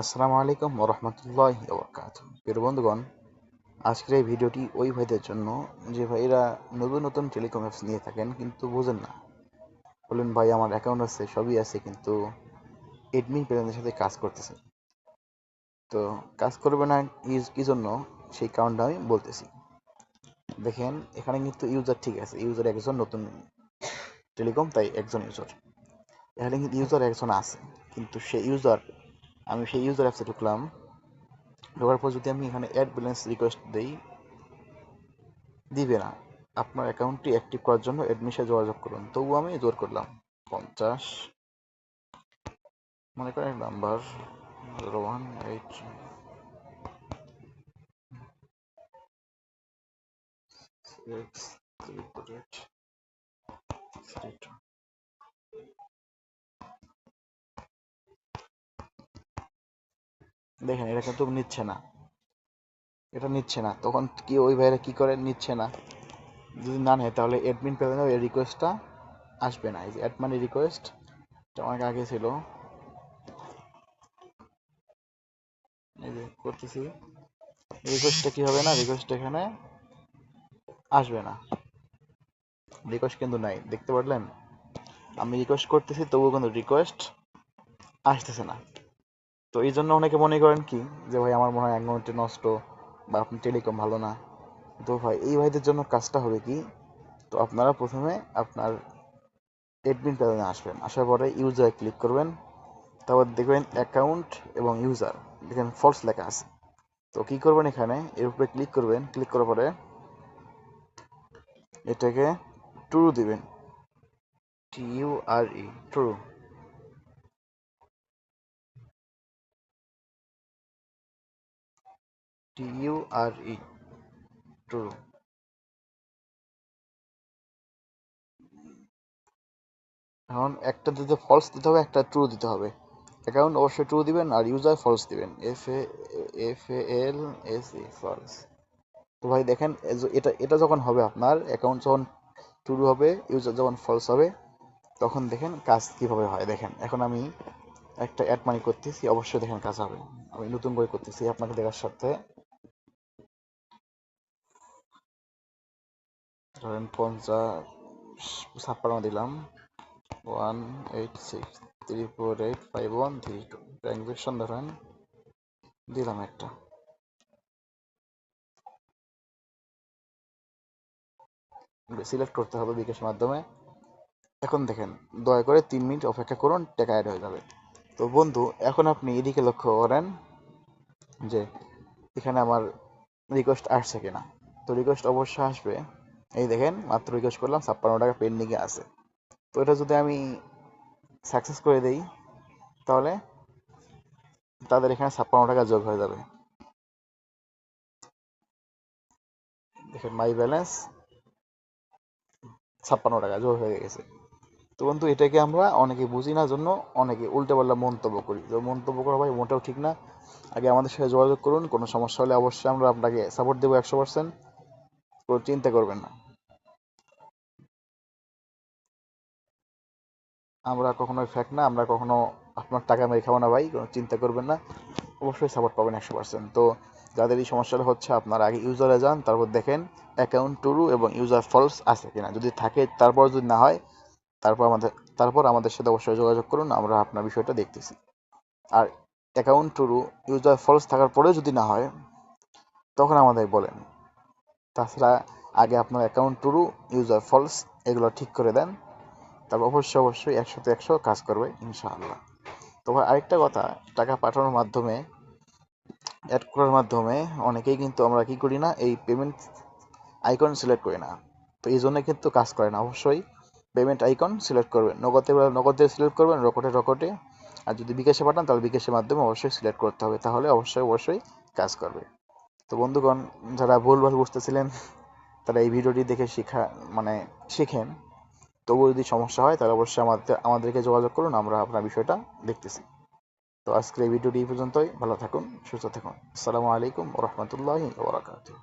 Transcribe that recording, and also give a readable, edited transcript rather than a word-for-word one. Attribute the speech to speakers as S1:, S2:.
S1: আসসালামু আলাইকুম ওরহমতুল্লাহি ওবরাকাতুহু। প্রিয় বন্ধুগণ, আজকের এই ভিডিওটি ওই ভাইদের জন্য যে ভাইরা নতুন নতুন টেলিকম অ্যাপস নিয়ে থাকেন কিন্তু বোঝেন না। বলেন ভাই আমার অ্যাকাউন্ট আছে, সবই আছে, কিন্তু এডমিন প্যানেলের সাথে কাজ করতেছে। তো কাজ করবে না কি জন্য, সেই কারণটা আমি বলতেছি। দেখেন, এখানে কিন্তু ইউজার ঠিক আছে, ইউজার একজন, নতুন টেলিকম তাই একজন ইউজার। এখানে কিন্তু ইউজার একজন আছে, কিন্তু আমি সেই ইউজার অ্যাপসে ঢুকলাম। ঢোকার পর যদি আমি এখানে অ্যাড ব্যালেন্স রিকোয়েস্ট দেই, দিবে না। আপনার অ্যাকাউন্টটি অ্যাক্টিভ করার জন্য অ্যাডমিনের সাথে যোগাযোগ করুন। তবুও আমি জোর করলাম 50, মনে করেন নাম্বার 018663483. দেখেন, এটা কিন্তু নিচ্ছে না। তখন কি ওই ভাইরা কি করে, নিচ্ছে না। যদি না নেয় তাহলে অ্যাডমিন প্যানেলে এই রিকোয়েস্টটা আসবে না। এই যে অ্যাড মানি রিকোয়েস্ট, এটা অনেক আগে ছিল, এই যে করতেছি। রিকোয়েস্টটা কি হবে না, রিকোয়েস্ট এখানে আসবে না। রিকোয়েস্ট কিন্তু নাই, দেখতে পারলেন? আমি রিকোয়েস্ট করতেছি তবুও কিন্তু রিকোয়েস্ট আসতেছে না। তো এই জন্য অনেকে মনে করেন কি, যে ভাই আমার মনে হয় অ্যাকাউন্টটি নষ্ট, বা আপনি টেলিকম ভালো না। তো ভাই এই ভাইদের জন্য কাজটা হবে কি, তো আপনারা প্রথমে আপনার অ্যাডমিন প্যানেলে আসবেন। আসার পরে ইউজারে ক্লিক করবেন। তারপর দেখবেন অ্যাকাউন্ট এবং ইউজার, দেখেন ফলস লেখা আছে। তো কি করবেন, এখানে এর উপরে ক্লিক করবেন। ক্লিক করার পরে এটাকে ট্রু দিবেন, TURE, ট্রু। TURE, true. এখন একটা দিতে ফলস দিতে হবে, একটা ট্রু দিতে হবে। অ্যাকাউন্ট অবশ্যই ট্রু দিবেন, আর ইউজার ফলস দিবেন, FALSE, ফলস। তো ভাই দেখেন, এটা এটা যখন হবে, আপনার অ্যাকাউন্ট যখন ট্রু হবে, ইউজার যখন ফলস হবে, তখন দেখেন কাজ কিভাবে হয়। দেখেন, এখন আমি একটা অ্যাড মানি করতেছি, অবশ্যই দেখেন কাজ হবে। আমি নতুন করে করতেছি আপনাকে দেখার সাথে। ধরেন 56 দিলাম, 186348513 ট্রানজেকশন ধরেন দিলাম একটা। সিলেক্ট করতে হবে বিকাশের মাধ্যমে। এখন দেখেন, দয়া করে 3 মিনিট অপেক্ষা করুন, টাকা অ্যাড হয়ে যাবে। তো বন্ধু, এখন আপনি এদিকে লক্ষ্য করেন যে এখানে আমার রিকোয়েস্ট আসছে কিনা। তো রিকোয়েস্ট অবশ্যই আসবে। এই দেখেন, মাত্র রিকোয়েস্ট করলাম, 56 টাকা পেন্ডিংয়ে আছে। তো এটা যদি আমি সাকসেস করে দেই, তাহলে তাদের এখানে 56 টাকা যোগ হয়ে যাবে। দেখেন, মাই ব্যালেন্স 56 টাকা যোগ হয়ে গেছে। তো বন্ধু, এটাকে আমরা অনেকে বুঝি না জন্য অনেকে উল্টাপাল্টা মন্তব্য করি। তো মন্তব্য করা ভাই মোটেও ঠিক না। আগে আমাদের সাথে যোগাযোগ করুন, কোনো সমস্যা হলে অবশ্যই আমরা আপনাকে সাপোর্ট দেবো 100%। কোনো চিন্তা করবেন না। আমরা কখনোই ফ্যাক না, আমরা কখনো আপনার টাকা মেরে খাবো না ভাই, কোনো চিন্তা করবেন না। অবশ্যই সাপোর্ট পাবেন 100%। তো যাদের এই সমস্যাটা হচ্ছে, আপনারা আগে ইউজারে যান, তারপর দেখেন অ্যাকাউন্ট ট্রু এবং ইউজার ফলস আছে কিনা। যদি থাকে, তারপর যদি না হয়, তারপর আমাদের তারপর আমাদের সাথে অবশ্যই যোগাযোগ করুন, আমরা আপনার বিষয়টা দেখতেছি। আর অ্যাকাউন্ট ট্রু, ইউজার ফলস থাকার পরেও যদি না হয়, তখন আমাদের বলেন। তাছাড়া আগে আপনার অ্যাকাউন্ট ট্রু, ইউজার ফলস, এগুলো ঠিক করে দেন। তারপর অবশ্যই 100-তে 100 কাজ করবে ইনশাআল্লাহ। তো ভাই আরেকটা কথা, টাকা পাঠানোর মাধ্যমে, অ্যাড করার মাধ্যমে অনেকেই কিন্তু আমরা কি করি না, এই পেমেন্ট আইকন সিলেক্ট করি না। তো এই জন্য কিন্তু কাজ করে না। অবশ্যই পেমেন্ট আইকন সিলেক্ট করবেন, নগদে সিলেক্ট করবেন, রকটে। আর যদি বিকাশে পাঠান, তাহলে বিকাশের মাধ্যমে অবশ্যই সিলেক্ট করতে হবে, তাহলে অবশ্যই কাজ করবে। তো বন্ধুগণ, যারা ভুলভাল বুঝতেছিলেন, তারা এই ভিডিওটি দেখে শিখেন। তবুও যদি সমস্যা হয়, তাহলে অবশ্যই আমাদেরকে যোগাযোগ করুন, আমরা আপনার বিষয়টা দেখতেছি। তো আজকের এই ভিডিওটি এই পর্যন্তই। ভালো থাকুন, সুস্থ থাকুন। আসসালামু আলাইকুম ওয়া রাহমাতুল্লাহি ওয়া বারাকাতুহু।